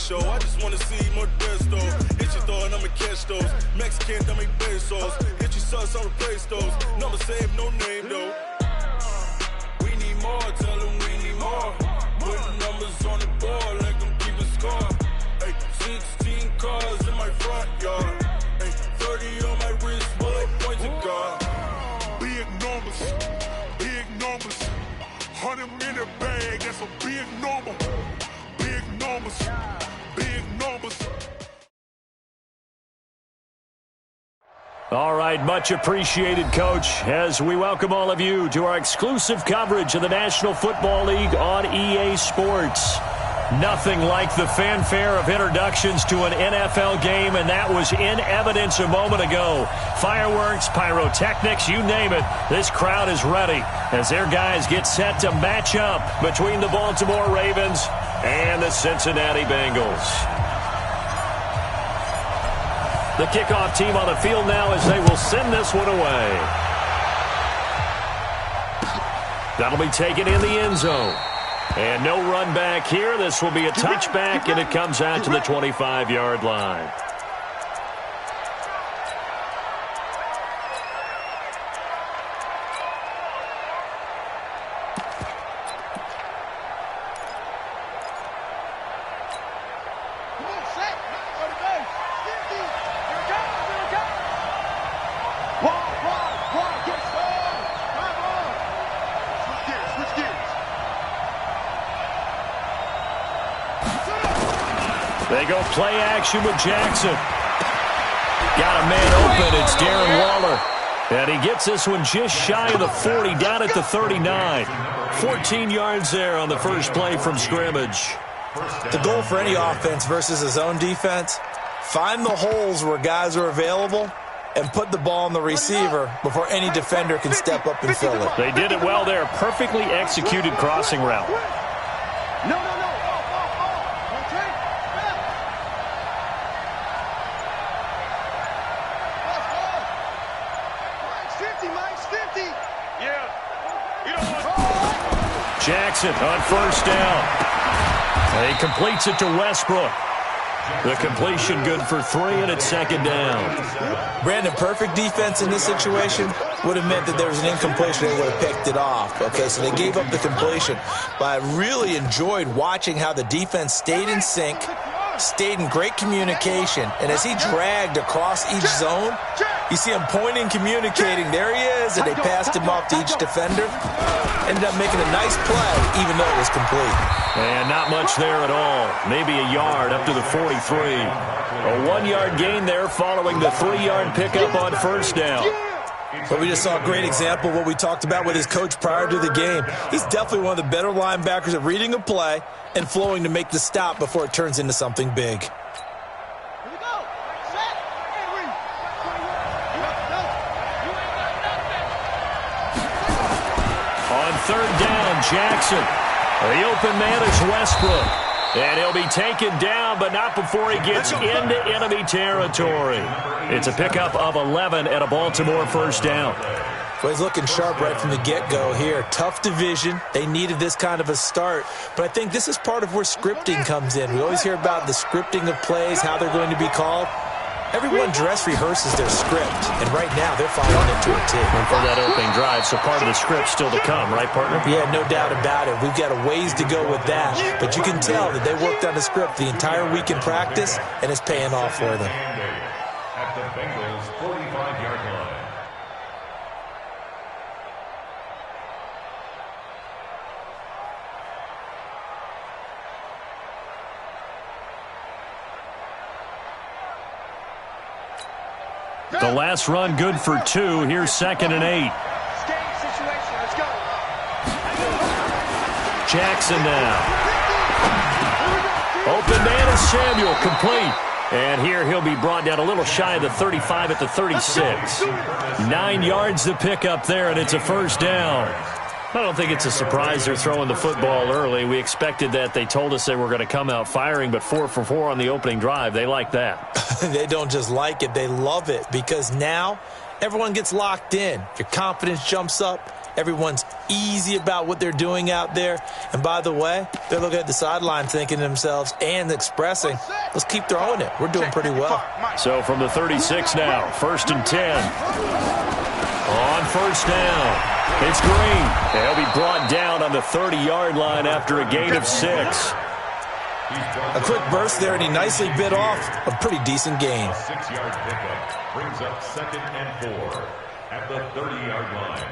show. I just wanna see more desto. Hit your throw and I'ma catch those. Mexican dummy pesos. Hit your sauce, I'll replace those. Number save, no name though. We need more, tell them we need more. Putting numbers on the board, like I'm keeping score. Ay, 16 cars in my front yard. Ay, 30 on my wrist, bullet points to God. Big numbers, big numbers. 100 in the bag, that's a big number. Big numbers, big numbers. All right, much appreciated, Coach, as we welcome all of you to our exclusive coverage of the National Football League on EA Sports. Nothing like the fanfare of introductions to an NFL game, and that was in evidence a moment ago. Fireworks, pyrotechnics, you name it, this crowd is ready as their guys get set to match up between the Baltimore Ravens and the Cincinnati Bengals. The kickoff team on the field now as they will send this one away. That'll be taken in the end zone. And no run back here. This will be a touchback, and it comes out to the 25-yard line. They go play action with Jackson. Got a man open. It's Darren Waller. And he gets this one just shy of the 40, down at the 39. 14 yards there on the first play from scrimmage. The goal for any offense versus his own defense, find the holes where guys are available and put the ball on the receiver before any defender can step up and fill it. They did it well there. Perfectly executed crossing route. Jackson on first down. He completes it to Westbrook. The completion good for 3, and it's second down. Brandon, perfect defense in this situation would have meant that there was an incompletion. They would have picked it off. Okay, so they gave up the completion. But I really enjoyed watching how the defense stayed in sync, stayed in great communication, and as he dragged across each zone, you see him pointing, communicating. There he is, and they passed him off to each defender. Ended up making a nice play, even though it was complete. And not much there at all. Maybe a yard up to the 43. A 1-yard gain there following the 3-yard pickup on first down. But we just saw a great example of what we talked about with his coach prior to the game. He's definitely one of the better linebackers at reading a play and flowing to make the stop before it turns into something big. On third down, Jackson. The open man is Westbrook. And he'll be taken down, but not before he gets into enemy territory. It's a pickup of 11 at a Baltimore first down. Well, he's looking sharp right from the get-go here. Tough division. They needed this kind of a start. But I think this is part of where scripting comes in. We always hear about the scripting of plays, how they're going to be called. Everyone dress rehearses their script, and right now they're following it to a T. And for that opening drive, so part of the script still to come, right, partner? Yeah, no doubt about it. We've got a ways to go with that, but you can tell that they worked on the script the entire week in practice, and it's paying off for them. At the Bengals' 45-yard line. The last run good for 2. Here's 2nd and 8. Jackson now. Open man is Samuel, complete. And here he'll be brought down a little shy of the 35 at the 36. 9 yards to pick up there, and it's a first down. I don't think it's a surprise they're throwing the football early. We expected that. They told us they were going to come out firing, but 4 for 4 on the opening drive. They like that. They don't just like it, they love it, because now everyone gets locked in. Your confidence jumps up. Everyone's easy about what they're doing out there. And by the way, they're looking at the sideline thinking to themselves and expressing, let's keep throwing it. We're doing pretty well. So from the 36 now, 1st and 10. On first down, it's Green. He'll be brought down on the 30-yard line after a gain of 6. A quick burst there, and he nicely bit off a pretty decent gain. 6-yard pickup brings up 2nd and 4 at the 30-yard line.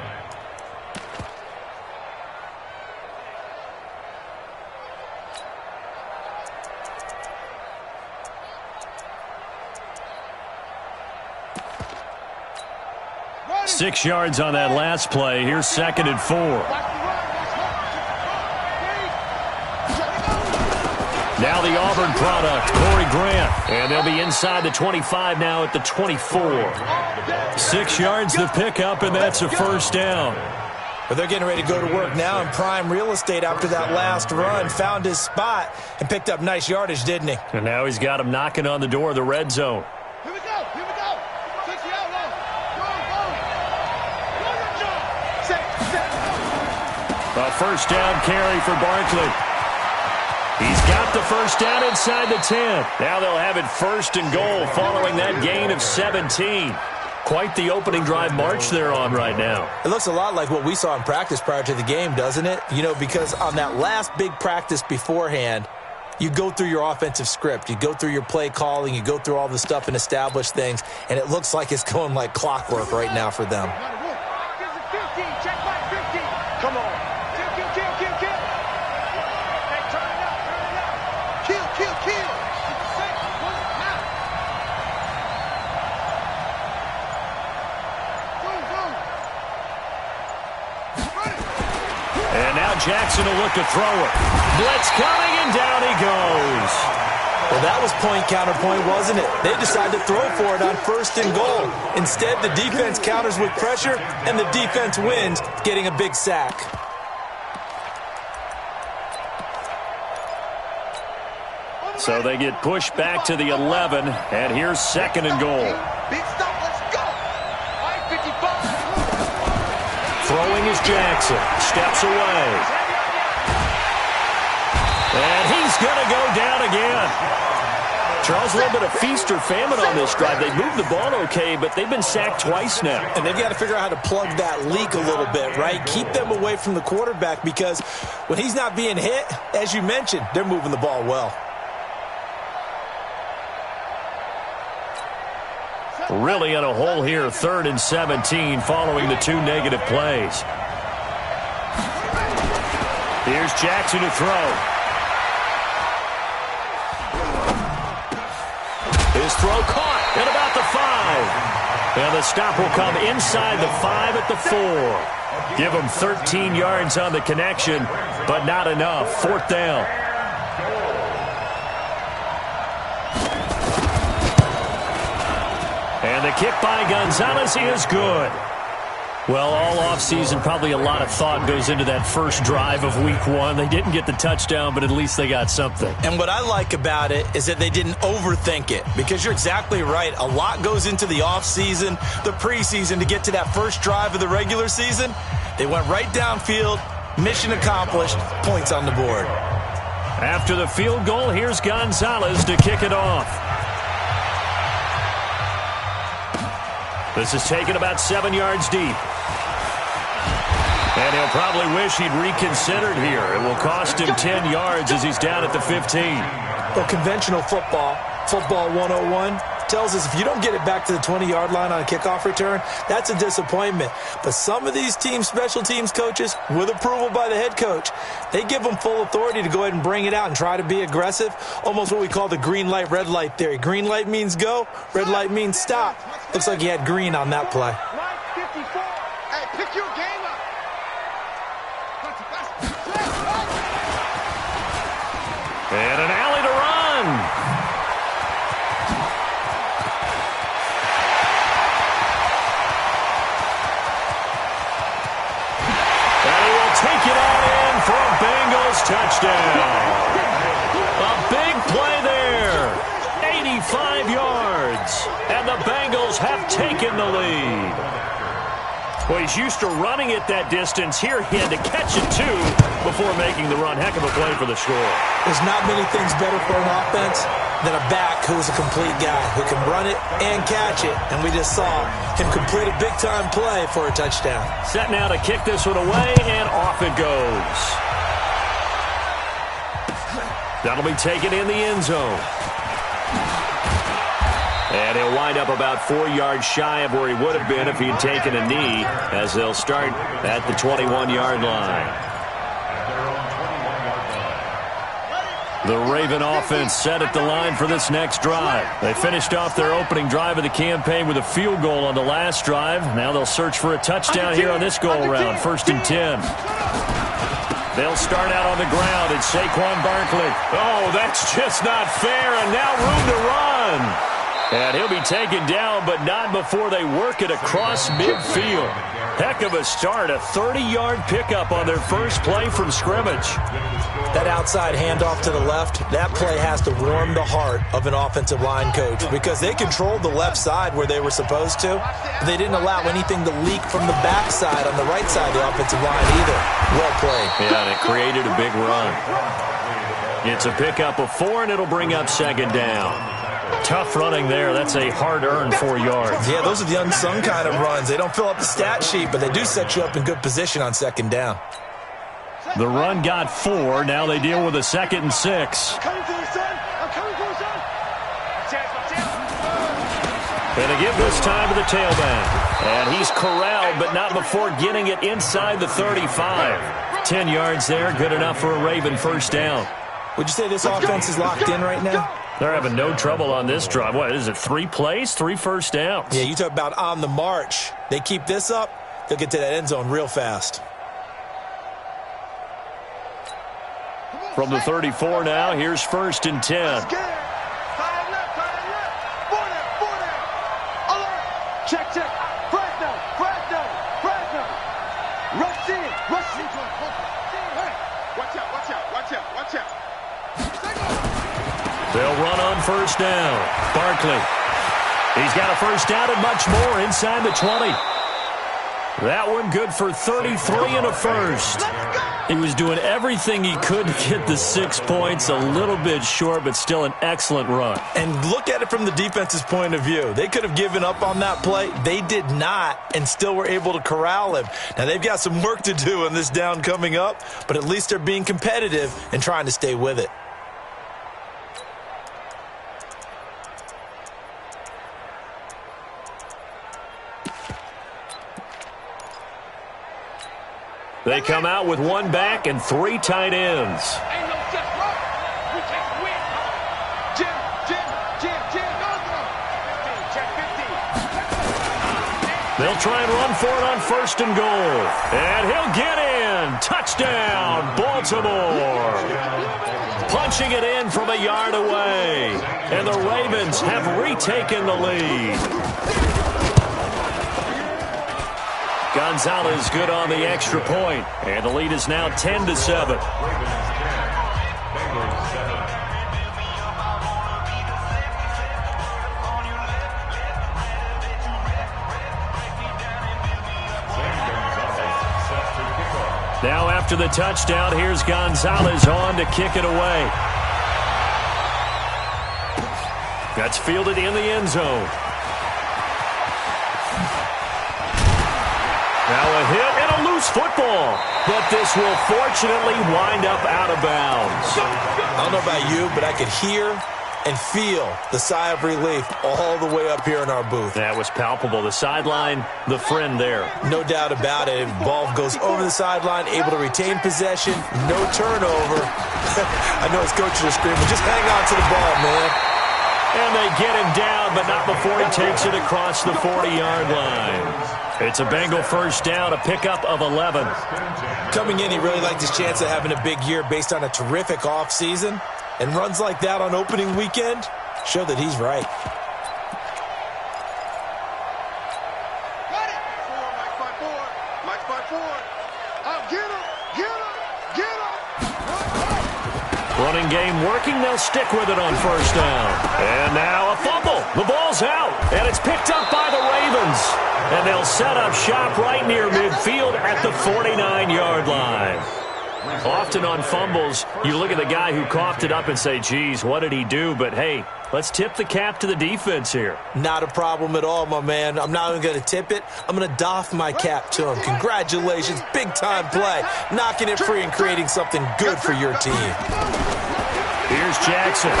Right. 6 yards on that last play. Here's 2nd and 4. Now the Auburn product, Corey Grant. And they'll be inside the 25 now at the 24. 6 yards the pickup, and that's a first down. But they're getting ready to go to work now in prime real estate after that last run. Found his spot and picked up nice yardage, didn't he? And now he's got him knocking on the door of the red zone. Here we go. Here we go. Take the outlaw. Go. A first down carry for Barkley. He's got the first down inside the 10. Now they'll have it 1st and goal following that gain of 17. Quite the opening drive march they're on right now. It looks a lot like what we saw in practice prior to the game, doesn't it? You know, because on that last big practice beforehand, you go through your offensive script. You go through your play calling. You go through all the stuff and establish things. And it looks like it's going like clockwork right now for them. Check by 50. Come on. Kill. Hey, turn it up. Kill. And now Jackson will look to throw it. Blitz coming, and down he goes. Well, that was point counterpoint, wasn't it? They decided to throw for it on 1st and goal. Instead, the defense counters with pressure, and the defense wins, getting a big sack. So they get pushed back to the 11, and here's 2nd and goal. Big stop. Let's go. All right, 55. Throwing is Jackson. Steps away. And he's going to go down again. Charles, a little bit of feast or famine on this drive. They moved the ball okay, but they've been sacked twice now. And they've got to figure out how to plug that leak a little bit, right? Keep them away from the quarterback, because when he's not being hit, as you mentioned, they're moving the ball well. Really in a hole here, 3rd and 17 following the 2 negative plays. Here's Jackson to throw. His throw caught at about the 5. And the stop will come inside the 5 at the 4. Give him 13 yards on the connection, but not enough. 4th down. And the kick by Gonzalez is good. Well, all offseason, probably a lot of thought goes into that first drive of week 1. They didn't get the touchdown, but at least they got something. And what I like about it is that they didn't overthink it, because you're exactly right. A lot goes into the offseason, the preseason, to get to that first drive of the regular season. They went right downfield, mission accomplished, points on the board. After the field goal, here's Gonzalez to kick it off. This is taken about 7 yards deep. And he'll probably wish he'd reconsidered here. It will cost him 10 yards as he's down at the 15. Well, conventional football 101, tells us if you don't get it back to the 20-yard line on a kickoff return, that's a disappointment. But some of these team special teams coaches, with approval by the head coach, they give them full authority to go ahead and bring it out and try to be aggressive, almost what we call the green light, red light theory. Green light means go, red light means stop. Looks like he had green on that play. Line 54. Hey, pick your game up. And an alley to run. And he will take it on in for a Bengals touchdown. A big play there. 85 yards. And the Bengals have taken the lead. Well, he's used to running it that distance. Here he had to catch it, too, before making the run. Heck of a play for the score. There's not many things better for an offense than a back who's a complete guy, who can run it and catch it. And we just saw him complete a big-time play for a touchdown. Set now to kick this one away, and off it goes. That'll be taken in the end zone. And he'll wind up about 4 yards shy of where he would have been if he had taken a knee, as they'll start at the 21-yard line. The Raven offense set at the line for this next drive. They finished off their opening drive of the campaign with a field goal on the last drive. Now they'll search for a touchdown here on this go-around, 1st and 10. They'll start out on the ground. It's Saquon Barkley. Oh, that's just not fair, and now room to run. And he'll be taken down, but not before they work it across midfield. Heck of a start, a 30-yard pickup on their first play from scrimmage. That outside handoff to the left, that play has to warm the heart of an offensive line coach because they controlled the left side where they were supposed to. They didn't allow anything to leak from the backside on the right side of the offensive line either. Well played. Yeah, and it created a big run. It's a pickup of 4, and it'll bring up 2nd down. Tough running there. That's a hard-earned 4 yards. Yeah, those are the unsung kind of runs. They don't fill up the stat sheet, but they do set you up in good position on 2nd down. The run got 4. Now they deal with a 2nd and 6. I'm coming for you, son. I'm coming for you, son. And they give this time to the tailback. And he's corralled, but not before getting it inside the 35. 10 yards there, good enough for a Raven 1st down. Would you say this offense is locked in right now? They're having no trouble on this drive. What is it, 3 plays, 3 first downs? Yeah, you talk about on the march. They keep this up, they'll get to that end zone real fast. From the 34 now, here's 1st and 10. Check. Watch out. They'll run on 1st down. Barkley. He's got a 1st down and much more inside the 20. That one good for 33 and a 1st. He was doing everything he could to get the 6 points. A little bit short, but still an excellent run. And look at it from the defense's point of view. They could have given up on that play. They did not, and still were able to corral him. Now, they've got some work to do on this down coming up, but at least they're being competitive and trying to stay with it. They come out with 1 back and 3 tight ends. Ain't no just run. We just win. Jim. Check 15. They'll try and run for it on 1st and goal. And he'll get in. Touchdown, Baltimore. Punching it in from a yard away. And the Ravens have retaken the lead. Gonzalez good on the extra point, and the lead is now 10-7. Now after the touchdown, here's Gonzalez on to kick it away. That's fielded in the end zone. Now a hit and a loose football, but this will fortunately wind up out of bounds. I don't know about you, but I could hear and feel the sigh of relief all the way up here in our booth. That was palpable. The sideline, the friend there. No doubt about it. Ball goes over the sideline, able to retain possession, no turnover. I know his coaches are screaming, just hang on to the ball, man. And they get him down, but not before he takes it across the 40-yard line. It's a Bengal 1st down, a pickup of 11. Coming in, he really liked his chance of having a big year based on a terrific offseason. And runs like that on opening weekend show that he's right. Got it. Mike 5-4. Oh, get him. Running game working. They'll stick with it on first down. And now a fumble. The ball's out, and it's picked up by the Ravens. And they'll set up shop right near midfield at the 49-yard line. Often on fumbles, you look at the guy who coughed it up and say, geez, what did he do? But, hey, let's tip the cap to the defense here. Not a problem at all, my man. I'm not even going to tip it. I'm going to doff my cap to him. Congratulations, big-time play. Knocking it free and creating something good for your team. Here's Jackson.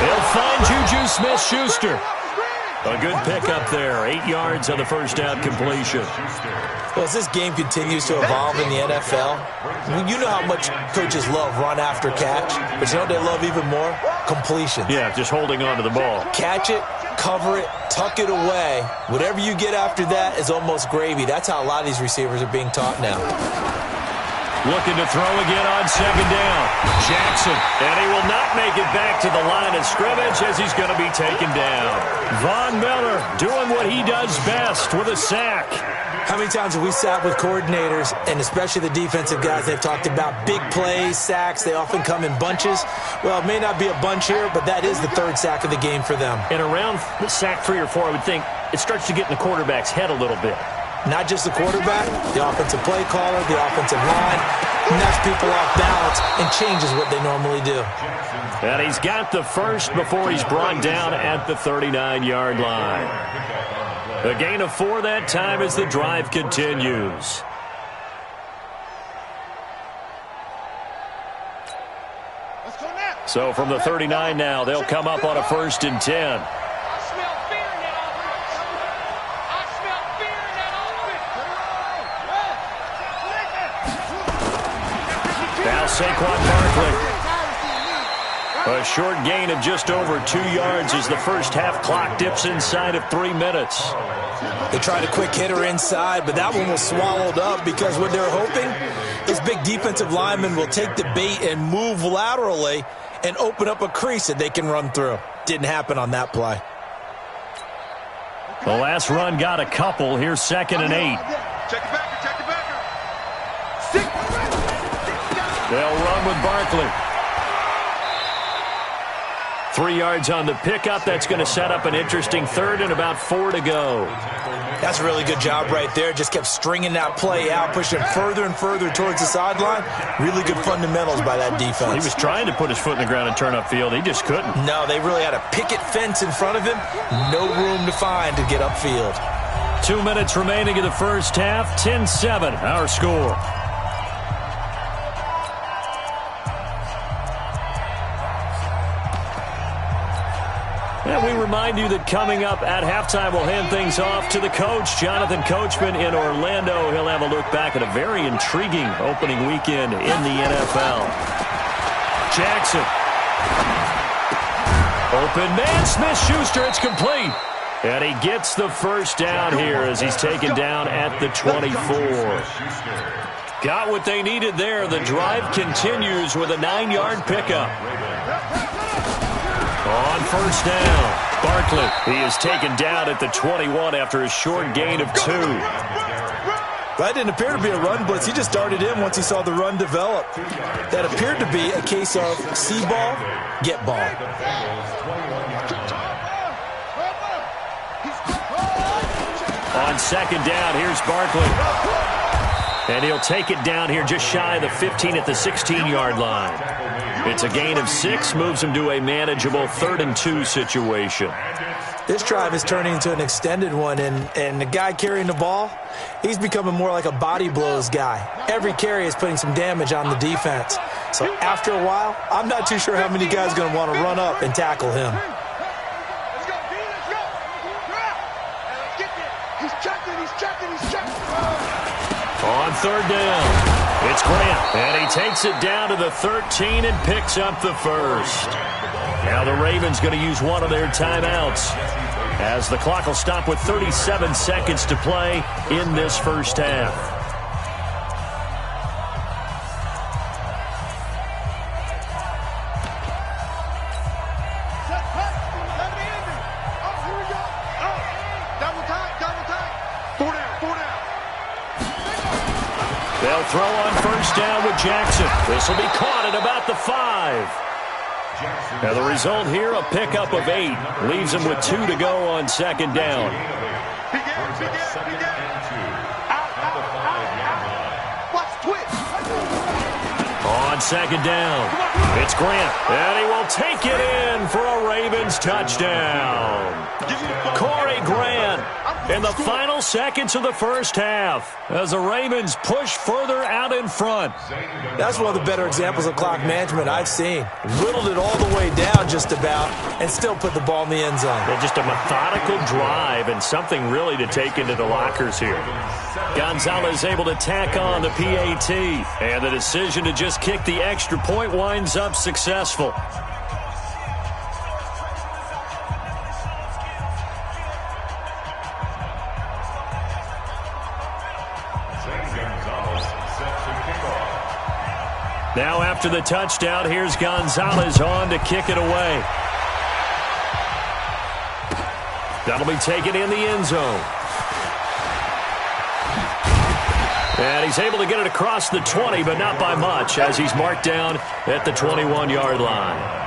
They'll find Juju Smith-Schuster. A good pickup there. 8 yards on the first down completion. Well, as this game continues to evolve in the NFL, you know how much coaches love run after catch, but you know what they love even more? Completion. Yeah, just holding on to the ball. Catch it, cover it, tuck it away. Whatever you get after that is almost gravy. That's how a lot of these receivers are being taught now. Looking to throw again on second down. Jackson. And he will not make it back to the line of scrimmage as he's going to be taken down. Von Miller doing what he does best with a sack. How many times have we sat with coordinators, and especially the defensive guys, they've talked about big plays, sacks. They often come in bunches. Well, it may not be a bunch here, but that is the third sack of the game for them. And around sack 3 or 4, I would think it starts to get in the quarterback's head a little bit. Not just the quarterback, the offensive play caller, the offensive line, knocks people off balance and changes what they normally do. And he's got the first before he's brought down at the 39-yard line. A gain of 4 that time as the drive continues. So from the 39 now, they'll come up on a 1st and 10. Now Saquon Barkley. A short gain of just over 2 yards as the first half clock dips inside of 3 minutes. They tried a quick hitter inside, but that one was swallowed up because what they're hoping is big defensive linemen will take the bait and move laterally and open up a crease that they can run through. Didn't happen on that play. The last run got a couple. Here's 2nd and 8. Check it back, check it back. They'll run with Barkley. 3 yards on the pickup. That's going to set up an interesting 3rd and about 4 to go. That's a really good job right there. Just kept stringing that play out, pushing further and further towards the sideline. Really good fundamentals by that defense. He was trying to put his foot in the ground and turn upfield. He just couldn't. No, they really had a picket fence in front of him. No room to find to get upfield. 2 minutes remaining in the first half. 10-7, our score. And we remind you that coming up at halftime, we'll hand things off to the coach, Jonathan Coachman in Orlando. He'll have a look back at a very intriguing opening weekend in the NFL. Jackson. Open man, Smith-Schuster, it's complete. And he gets the first down here as he's taken down at the 24. Got what they needed there. The drive continues with a 9-yard pickup. On first down, Barkley. He is taken down at the 21 after a short gain of 2. That didn't appear to be a run blitz. He just darted in once he saw the run develop. That appeared to be a case of see ball, get ball. On second down, here's Barkley. And he'll take it down here just shy of the 15 at the 16-yard line. It's a gain of 6, moves him to a manageable 3rd and 2 situation. This drive is turning into an extended one, and the guy carrying the ball, he's becoming more like a body blows guy. Every carry is putting some damage on the defense. So after a while, I'm not too sure how many guys are going to want to run up and tackle him. On third down, it's Grant, and he takes it down to the 13 and picks up the first. Now the Ravens going to use one of their timeouts as the clock will stop with 37 seconds to play in this first half. They'll throw on first down with Jackson. This will be caught at about the 5. Now the result here, a pickup of 8. Leaves him with 2 to go on second down. On second down, it's Grant, and he will take it in for a Ravens touchdown. Corey Grant in the final seconds of the first half as the Ravens push further out in front. That's one of the better examples of clock management I've seen. Whittled it all the way down just about and still put the ball in the end zone. Yeah, just a methodical drive and something really to take into the lockers here. Gonzalez able to tack on the PAT, and the decision to just kick the extra point winds up successful. Now after the touchdown, here's Gonzalez on to kick it away. That'll be taken in the end zone. And he's able to get it across the 20, but not by much, as he's marked down at the 21-yard line.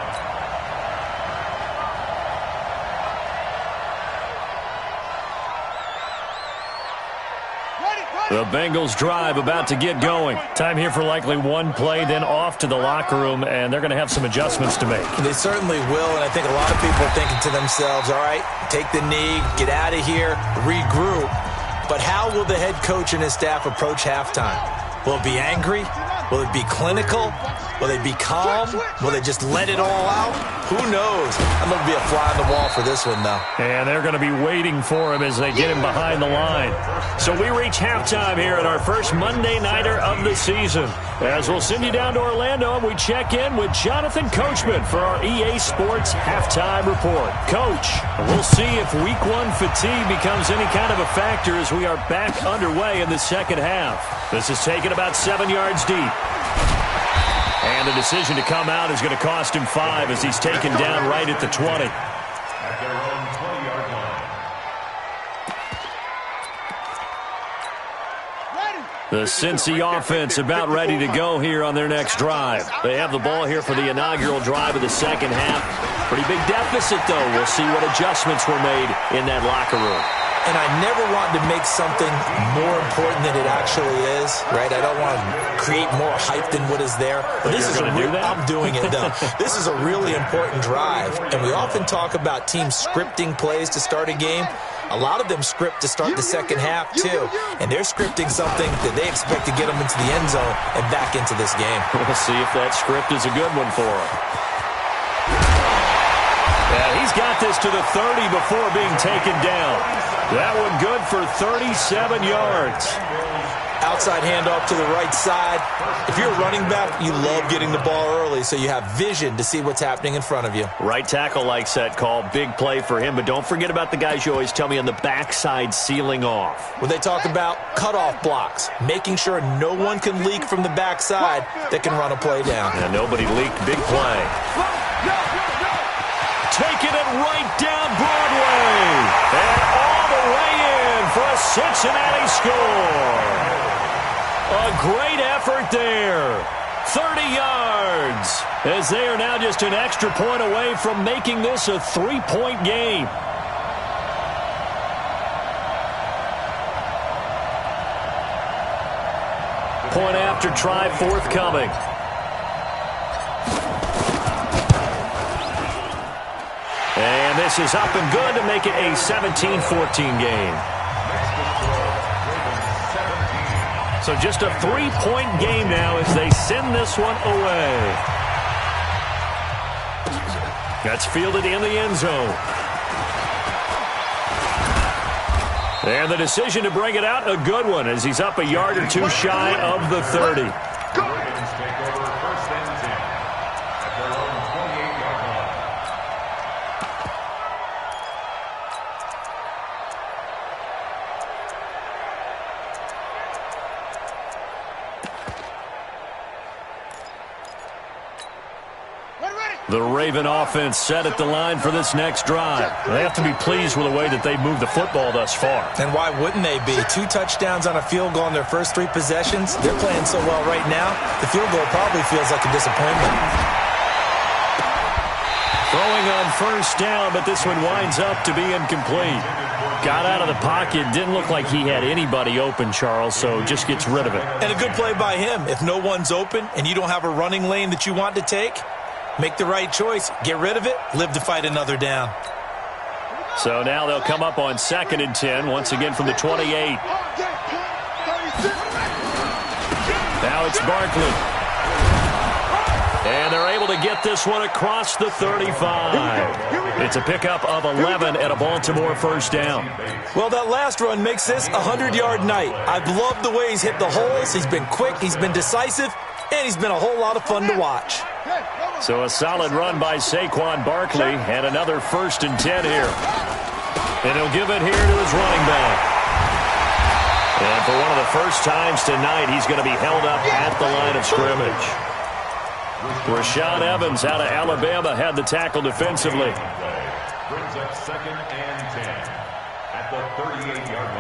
The Bengals drive about to get going. Time here for likely one play, then off to the locker room, and they're going to have some adjustments to make. They certainly will, and I think a lot of people are thinking to themselves, all right, take the knee, get out of here, regroup. But how will the head coach and his staff approach halftime? Will it be angry? Will it be clinical? Will they be calm? Will they just let it all out? Who knows? I'm going to be a fly on the wall for this one, though. And they're going to be waiting for him as they get him behind the line. So we reach halftime here at our first Monday Nighter of the season. As we'll send you down to Orlando, and we check in with Jonathan Coachman for our EA Sports Halftime Report. Coach, we'll see if Week 1 fatigue becomes any kind of a factor as we are back underway in the second half. This is taken about 7 yards deep. And the decision to come out is going to cost him 5 as he's taken down right at the 20. At their own 20-yard line. The Cincy offense about ready to go here on their next drive. They have the ball here for the inaugural drive of the second half. Pretty big deficit, though. We'll see what adjustments were made in that locker room. And I never want to make something more important than it actually is, right? I don't want to create more hype than what is there. But this is I'm doing it, though. This is a really important drive. And we often talk about teams scripting plays to start a game. A lot of them script to start the second half, too. And they're scripting something that they expect to get them into the end zone and back into this game. We'll see if that script is a good one for them. Yeah, he's got this to the 30 before being taken down. That one good for 37 yards. Outside handoff to the right side. If you're a running back, you love getting the ball early so you have vision to see what's happening in front of you. Right tackle likes that call. Big play for him, but don't forget about the guys you always tell me on the backside sealing off. When they talk about cutoff blocks, making sure no one can leak from the backside that can run a play down. And nobody leaked. Big play. Taking it right down Broadway. And all the way in for a Cincinnati score. A great effort there. 30 yards. As they are now just an extra point away from making this a 3-point game. Point after try forthcoming. And this is up and good to make it a 17-14 game. So just a 3-point game now as they send this one away. That's fielded in the end zone. And the decision to bring it out, a good one, as he's up a yard or two shy of the 30. Ravens take over first and 10 at their own 28-yard line. Get ready. The Raven offense set at the line for this next drive. They have to be pleased with the way that they've moved the football thus far. And why wouldn't they be? 2 touchdowns on a field goal in their first 3 possessions. They're playing so well right now, the field goal probably feels like a disappointment. Throwing on first down, but this one winds up to be incomplete. Got out of the pocket. Didn't look like he had anybody open, Charles, so just gets rid of it. And a good play by him. If no one's open and you don't have a running lane that you want to take, make the right choice. Get rid of it. Live to fight another down. So now they'll come up on 2nd and 10, once again from the 28. Now it's Barkley. And they're able to get this one across the 35. It's a pickup of 11 at a Baltimore first down. Well, that last run makes this a 100-yard night. I've loved the way he's hit the holes. He's been quick, he's been decisive, and he's been a whole lot of fun to watch. So a solid run by Saquon Barkley, and another 1st and 10 here. And he'll give it here to his running back. And for one of the first times tonight, he's going to be held up at the line of scrimmage. Rashaan Evans out of Alabama had the tackle defensively. Brings up 2nd and 10 at the 38-yard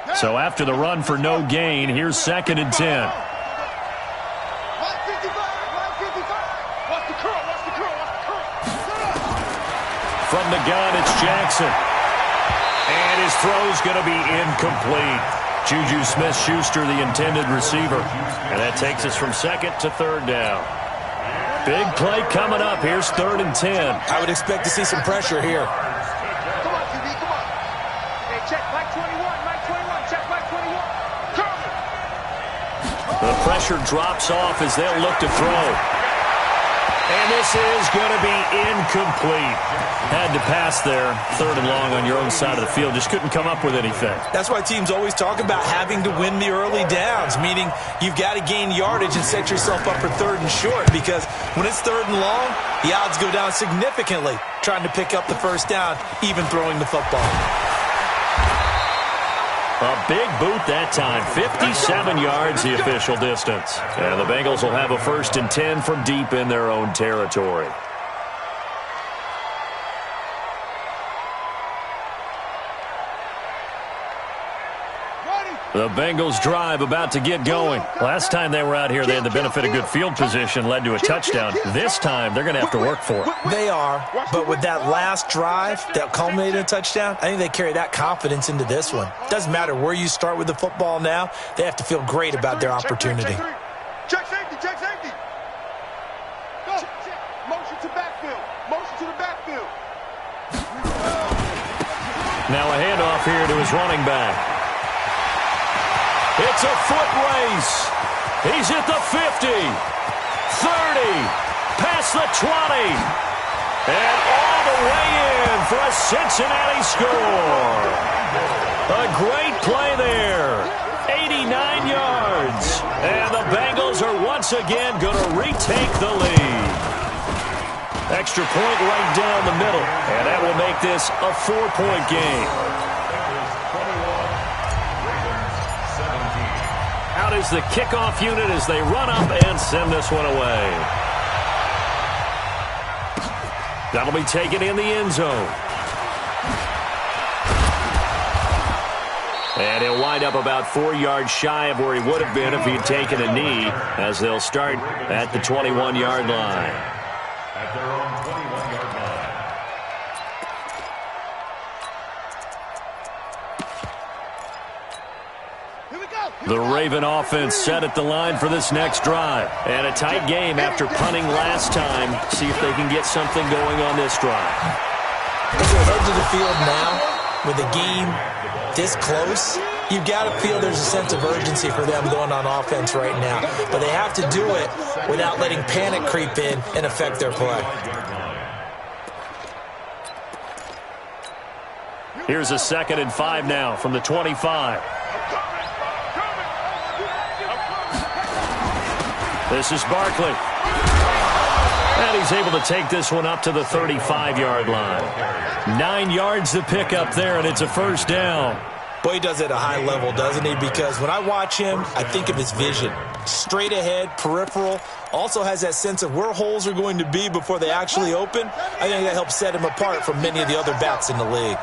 line. So after the run for no gain, here's 2nd and 10. From the gun, it's Jackson. And his throw's going to be incomplete. Juju Smith-Schuster, the intended receiver. And that takes us from 2nd to 3rd down. Big play coming up. Here's 3rd and 10. I would expect to see some pressure here. Come on, QB, come on. Hey, check Mike 21, Mike 21, check Mike 21. Come. The pressure drops off as they'll look to throw. And this is going to be incomplete. Had to pass there, 3rd and long on your own side of the field. Just couldn't come up with anything. That's why teams always talk about having to win the early downs, meaning you've got to gain yardage and set yourself up for 3rd and short, because when it's 3rd and long, the odds go down significantly trying to pick up the first down, even throwing the football. A big boot that time. 57 yards the official distance. And the Bengals will have a 1st and 10 from deep in their own territory. The Bengals drive about to get going. Last time they were out here, they had the benefit of good field position, led to a touchdown. This time, they're going to have to work for it. They are, but with that last drive that culminated in a touchdown, I think they carry that confidence into this one. Doesn't matter where you start with the football now, they have to feel great about their opportunity. Check safety, check safety. Go. Motion to backfield, motion to the backfield. Now a handoff here to his running back. It's a foot race. He's at the 50, 30, past the 20, and all the way in for a Cincinnati score. A great play there. 89 yards. And the Bengals are once again going to retake the lead. Extra point right down the middle, and that will make this a 4-point game. Out is the kickoff unit as they run up and send this one away. That'll be taken in the end zone. And he'll wind up about 4 yards shy of where he would have been if he'd taken a knee, as they'll start at the 21-yard line. At their own 21-yard line. The Raven offense set at the line for this next drive. And a tight game after punting last time. See if they can get something going on this drive. As they head to the field now, with the game this close, you've got to feel there's a sense of urgency for them going on offense right now. But they have to do it without letting panic creep in and affect their play. Here's a 2nd and 5 now from the 25. This is Barkley. And he's able to take this one up to the 35-yard line. 9 yards to pick up there, and it's a first down. Boy, he does it at a high level, doesn't he? Because when I watch him, I think of his vision. Straight ahead, peripheral. Also has that sense of where holes are going to be before they actually open. I think that helps set him apart from many of the other backs in the league.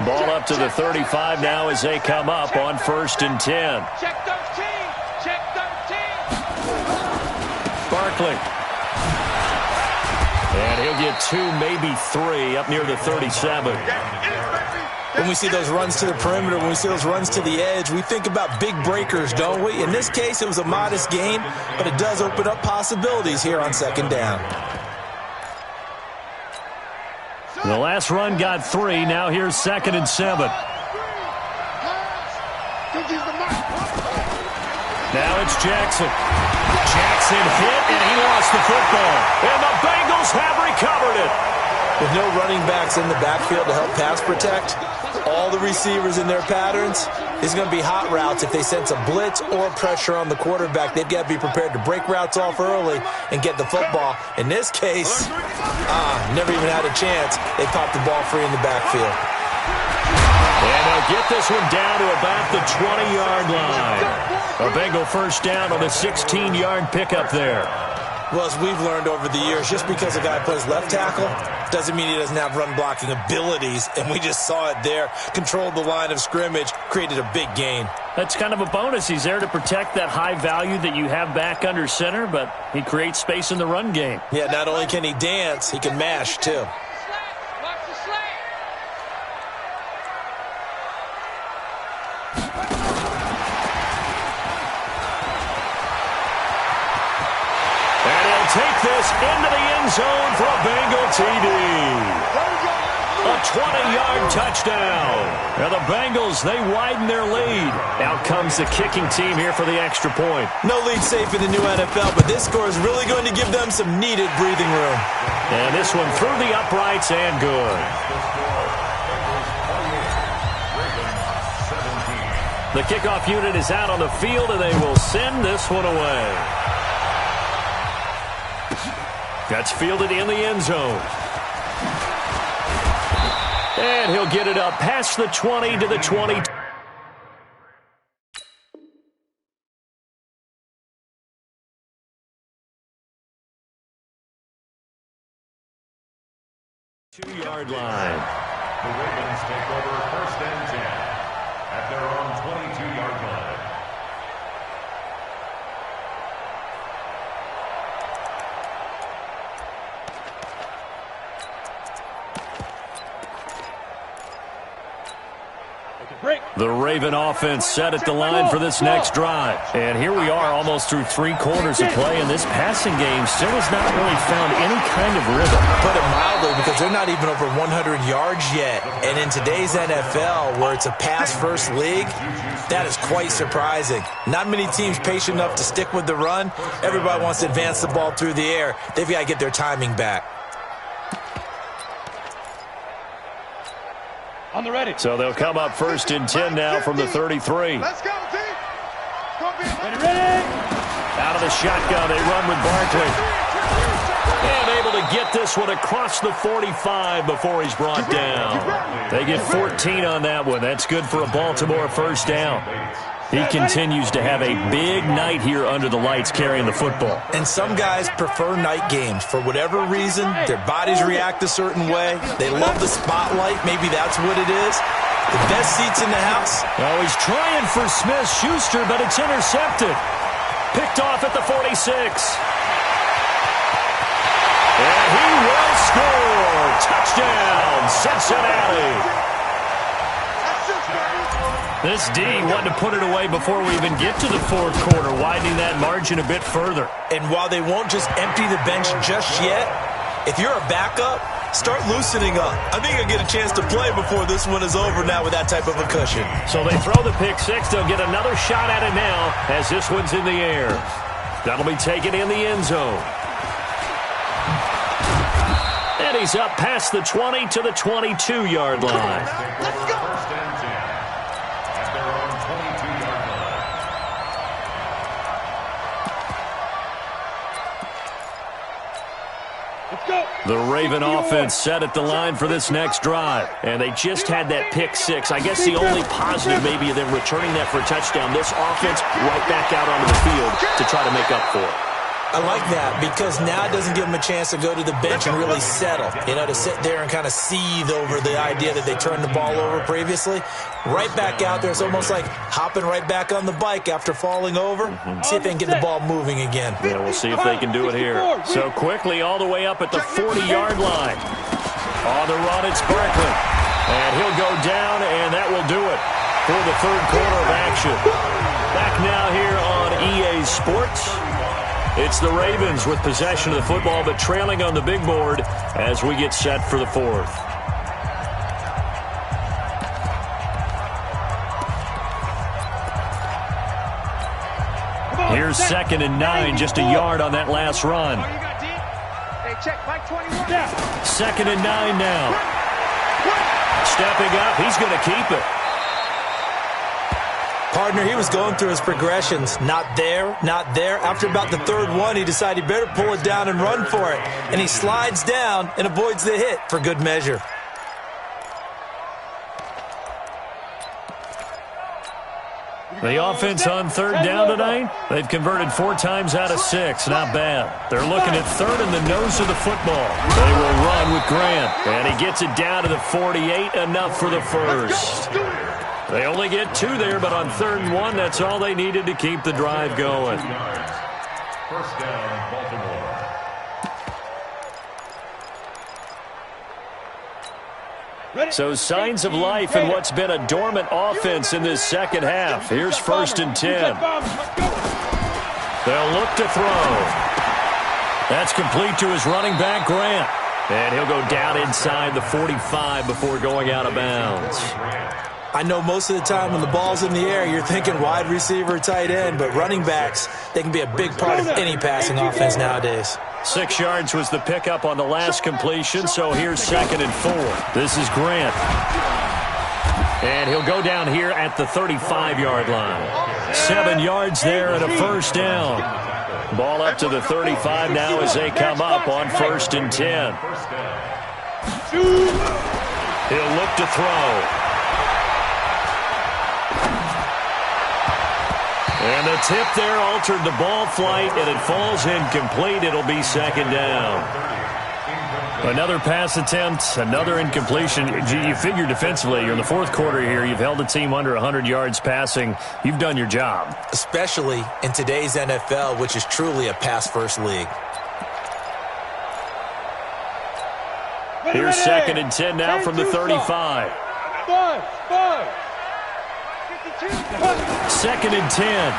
Ball up to the 35 now as they come up on 1st and 10. Check 13. Check 13. Barkley. And he'll get 2, maybe 3 up near the 37. When we see those runs to the perimeter, when we see those runs to the edge, we think about big breakers, don't we? In this case, it was a modest gain, but it does open up possibilities here on 2nd down. The last run got 3. Now here's 2nd and 7. Now it's Jackson. Jackson hit, and he lost the football. And the Bengals have recovered it. With no running backs in the backfield to help pass protect, all the receivers in their patterns, it's going to be hot routes. If they sense a blitz or pressure on the quarterback, they've got to be prepared to break routes off early and get the football. In this case, never even had a chance. They popped the ball free in the backfield. And they'll get this one down to about the 20-yard line. A Bengal first down on a 16-yard pickup there. Well, as we've learned over the years, just because a guy plays left tackle doesn't mean he doesn't have run-blocking abilities, and we just saw it there. Controlled the line of scrimmage, created a big gain. That's kind of a bonus. He's there to protect that high value that you have back under center, but he creates space in the run game. Yeah, not only can he dance, he can mash, too. Watch the slant. Take this into the end zone for a Bengal TD. A 20-yard touchdown. Now the Bengals, they widen their lead. Out comes the kicking team here for the extra point. No lead safe in the new NFL, but this score is really going to give them some needed breathing room. And this one through the uprights and good. The kickoff unit is out on the field, and they will send this one away. That's fielded in the end zone. And he'll get it up past the 20 to the 20. Two-yard line. The Ravens take over 1st and 10 at their own 22-yard line. The Raven offense set at the line for this next drive. And here we are almost through 3 quarters of play, and this passing game still has not really found any kind of rhythm. Put it mildly, because they're not even over 100 yards yet. And in today's NFL, where it's a pass-first league, that is quite surprising. Not many teams patient enough to stick with the run. Everybody wants to advance the ball through the air. They've got to get their timing back. On the ready. So they'll come up 1st and 10 now from the 33. Let's go, team. Ready. Out of the shotgun, they run with Barkley. And able to get this one across the 45 before he's brought down. They get 14 on that one. That's good for a Baltimore first down. He continues to have a big night here under the lights carrying the football. And some guys prefer night games. For whatever reason, their bodies react a certain way. They love the spotlight. Maybe that's what it is. The best seats in the house. Oh, he's trying for Smith-Schuster, but it's intercepted. Picked off at the 46. And he will score. Touchdown, Cincinnati. This D wanted to put it away before we even get to the 4th quarter, widening that margin a bit further. And while they won't just empty the bench just yet, if you're a backup, start loosening up. I think you'll get a chance to play before this one is over now with that type of a cushion. So they throw the pick 6. They'll get another shot at it now as this one's in the air. That'll be taken in the end zone. And he's up past the 20 to the 22-yard line. Let's go. The Raven offense set at the line for this next drive. And they just had that pick six. I guess the only positive maybe of them returning that for a touchdown. This offense right back out onto the field to try to make up for it. I like that because now it doesn't give them a chance to go to the bench and really settle, to sit there and kind of seethe over the idea that they turned the ball over previously. Right back out there, it's almost like hopping right back on the bike after falling over. See if they can get the ball moving again. Yeah, we'll see if they can do it here. So quickly all the way up at the 40-yard line. On the run, it's Barkley. And he'll go down, and that will do it for the third quarter of action. Back now here on EA Sports. It's the Ravens with possession of the football, but trailing on the big board as we get set for the fourth. Here's 2nd and 9, just a yard on that last run. Hey, check, Mike 21. 2nd and 9 now. Stepping up, he's going to keep it. Partner, he was going through his progressions. Not there, not there. After about the third one, he decided he better pull it down and run for it. And he slides down and avoids the hit for good measure. The offense on third down tonight, they've converted 4 times out of 6. Not bad. They're looking at third in the nose of the football. They will run with Grant. And he gets it down to the 48, enough for the first. They only get 2 there, but on 3rd and 1, that's all they needed to keep the drive going. First down, Baltimore. So signs of life in what's been a dormant offense in this second half. Here's 1st and 10. They'll look to throw. That's complete to his running back, Grant. And he'll go down inside the 45 before going out of bounds. I know most of the time when the ball's in the air, you're thinking wide receiver, tight end, but running backs, they can be a big part of any passing offense nowadays. 6 yards was the pickup on the last completion, so here's 2nd and 4. This is Grant. And he'll go down here at the 35-yard line. 7 yards there and a first down. Ball up to the 35 now as they come up on 1st and 10. He'll look to throw. And the tip there altered the ball flight, and it falls incomplete. It'll be 2nd down. Another pass attempt, another incompletion. You figure defensively, you're in the 4th quarter here. You've held the team under 100 yards passing. You've done your job. Especially in today's NFL, which is truly a pass-first league. Here's 2nd and 10 now from the 35. 2nd and 10.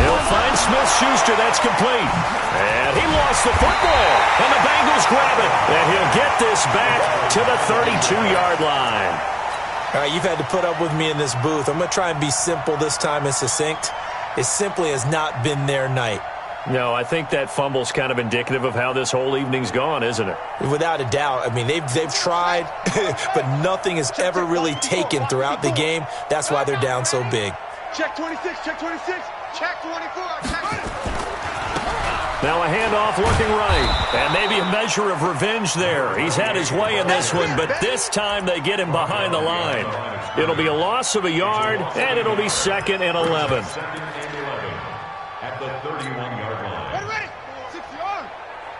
He'll find Smith-Schuster. That's complete. And he lost the football. And the Bengals grab it. And he'll get this back to the 32-yard line. All right, you've had to put up with me in this booth. I'm going to try and be simple this time and succinct. It simply has not been their night. No, I think that fumble's kind of indicative of how this whole evening's gone, isn't it? Without a doubt. I mean, they've tried, but nothing has ever really taken throughout the game. That's why they're down so big. Check 26, check 26, check 24, check. Now a handoff looking right. And maybe a measure of revenge there. He's had his way in this one, but this time they get him behind the line. It'll be a loss of a yard, and it'll be 2nd and 11. At the 31-yard line. Ready, 6 yards.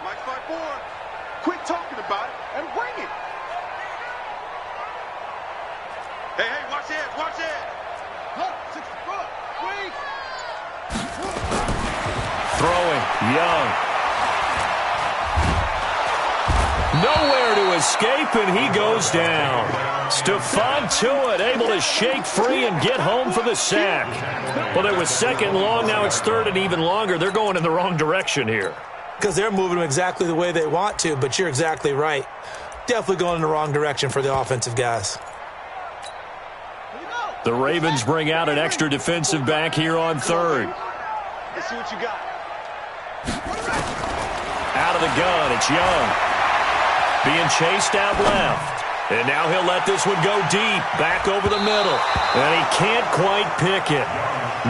Mike 5-4. Quit talking about it and bring it. Hey, watch it, watch it. Look, 64. Wait. Throwing, Young. Nowhere to escape, and he goes down. Stephon Tuitt able to shake free and get home for the sack. Well, it was 2nd long. Now it's 3rd and even longer. They're going in the wrong direction here. Because they're moving them exactly the way they want to, but you're exactly right. Definitely going in the wrong direction for the offensive guys. The Ravens bring out an extra defensive back here on 3rd. Let's see what you got. Out of the gun, it's Young. Being chased out left. And now he'll let this one go deep, back over the middle. And he can't quite pick it.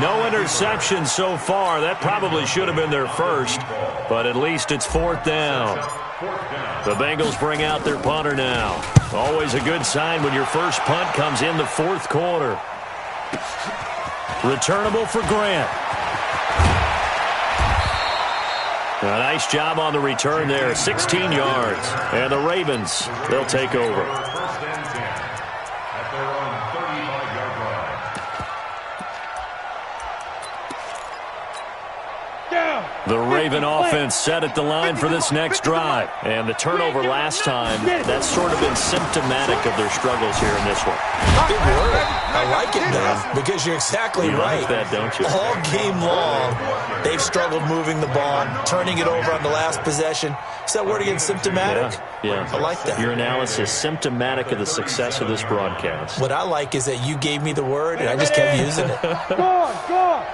No interception so far. That probably should have been their first, but at least it's 4th down. The Bengals bring out their punter now. Always a good sign when your first punt comes in the 4th quarter. Returnable for Grant. A nice job on the return there, 16 yards. And the Ravens, they'll take over. First and 10 at their own 35-yard line. The Raven offense set at the line for this next drive. And the turnover last time, that's sort of been symptomatic of their struggles here in this one. Good word. I like it, though, because you're exactly right. You like that, don't you? All game long, they've struggled moving the ball, turning it over on the last possession. Is that word again, symptomatic? Yeah. I like that. Your analysis, symptomatic of the success of this broadcast. What I like is that you gave me the word, and I just kept using it. Go on.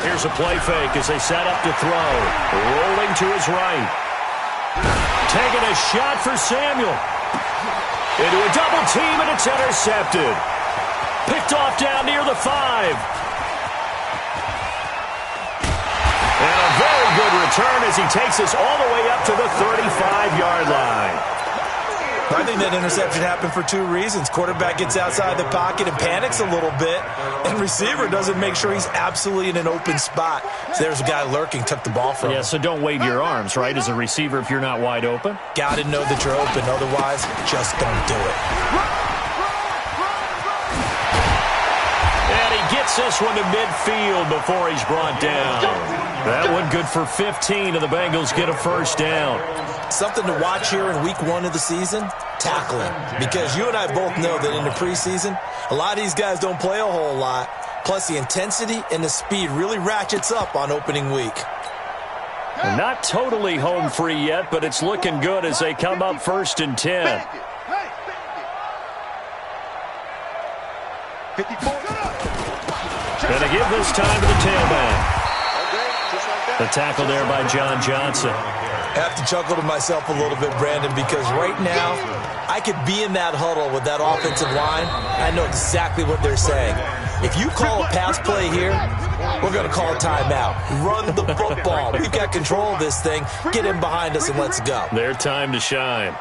Here's a play fake as they set up to throw. Rolling to his right. Taking a shot for Samuel. Into a double team, and it's intercepted. Picked off down near the 5. And a very good return as he takes us all the way up to the 35-yard line. I think that interception happened for 2 reasons. Quarterback gets outside the pocket and panics a little bit, and receiver doesn't make sure he's absolutely in an open spot. So there's a guy lurking, took the ball from him. Yeah, so don't wave your arms, right, as a receiver if you're not wide open? Got to know that you're open. Otherwise, just don't do it. And he gets this one to midfield before he's brought down. That one good for 15, and the Bengals get a first down. Something to watch here in week 1 of the season, tackling. Because you and I both know that in the preseason, a lot of these guys don't play a whole lot. Plus, the intensity and the speed really ratchets up on opening week. Not totally home free yet, but it's looking good as they come up 1st and 10. 54. Gonna give this time to the tailback. The tackle there by John Johnson. I have to chuckle to myself a little bit, Brandon, because right now I could be in that huddle with that offensive line. I know exactly what they're saying. If you call a pass play here, we're going to call a timeout. Run the football. We've got control of this thing. Get in behind us and let's go. Their time to shine.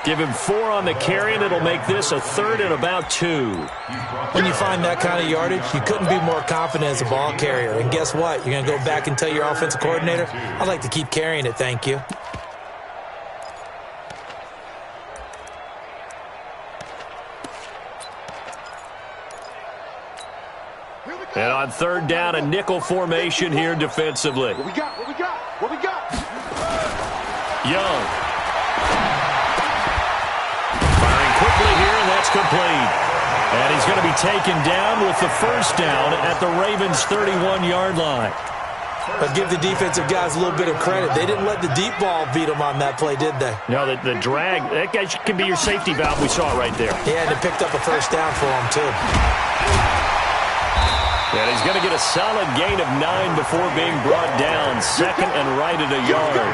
Give him 4 on the carry, and it'll make this a 3rd and about 2. When you find that kind of yardage, you couldn't be more confident as a ball carrier. And guess what? You're going to go back and tell your offensive coordinator, I'd like to keep carrying it, thank you. And on 3rd down, a nickel formation here defensively. What we got? Young. Quickly here, and that's complete. And he's going to be taken down with the first down at the Ravens' 31-yard line. But give the defensive guys a little bit of credit. They didn't let the deep ball beat them on that play, did they? No, the drag, that guy can be your safety valve. We saw it right there. Yeah, and it picked up a first down for him, too. And he's going to get a solid gain of 9 before being brought down. 2nd and right at a yard.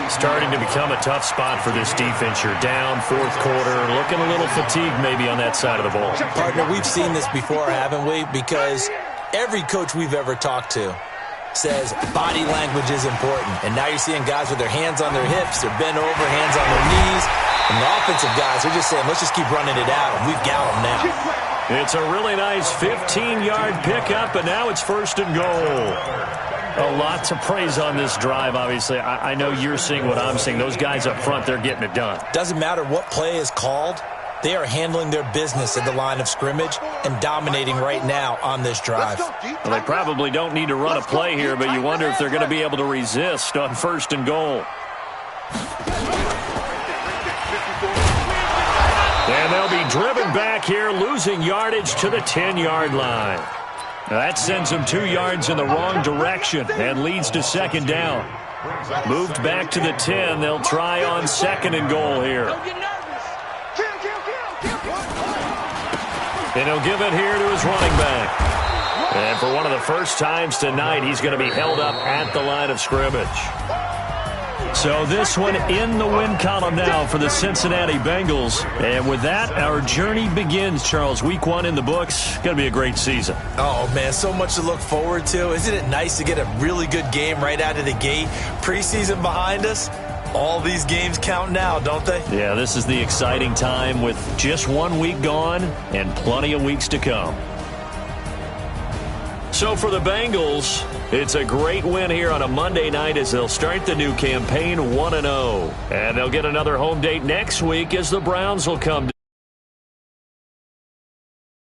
Starting to become a tough spot for this defense. You're down 4th quarter, looking a little fatigued maybe on that side of the ball. Partner, we've seen this before, haven't we? Because every coach we've ever talked to says body language is important. And now you're seeing guys with their hands on their hips, they're bent over, hands on their knees. And the offensive guys are just saying, let's just keep running it out, and we've got them now. It's a really nice 15-yard pickup, and now it's 1st and goal. A lot to praise on this drive, obviously. I know you're seeing what I'm seeing. Those guys up front, they're getting it done. Doesn't matter what play is called. They are handling their business at the line of scrimmage and dominating right now on this drive. Well, they probably don't need to run a play here, but you wonder if they're going to be able to resist on 1st and goal. And they'll be driven back here, losing yardage to the 10-yard line. Now that sends them 2 yards in the wrong direction and leads to 2nd down. Moved back to the 10. They'll try on 2nd and goal here. And he'll give it here to his running back. And for one of the first times tonight, he's going to be held up at the line of scrimmage. So this one in the win column now for the Cincinnati Bengals. And with that, our journey begins, Charles. Week 1 in the books. Going to be a great season. Oh, man, so much to look forward to. Isn't it nice to get a really good game right out of the gate? Preseason behind us. All these games count now, don't they? Yeah, this is the exciting time with just 1 week gone and plenty of weeks to come. So for the Bengals, it's a great win here on a Monday night as they'll start the new campaign 1-0. And they'll get another home date next week as the Browns will come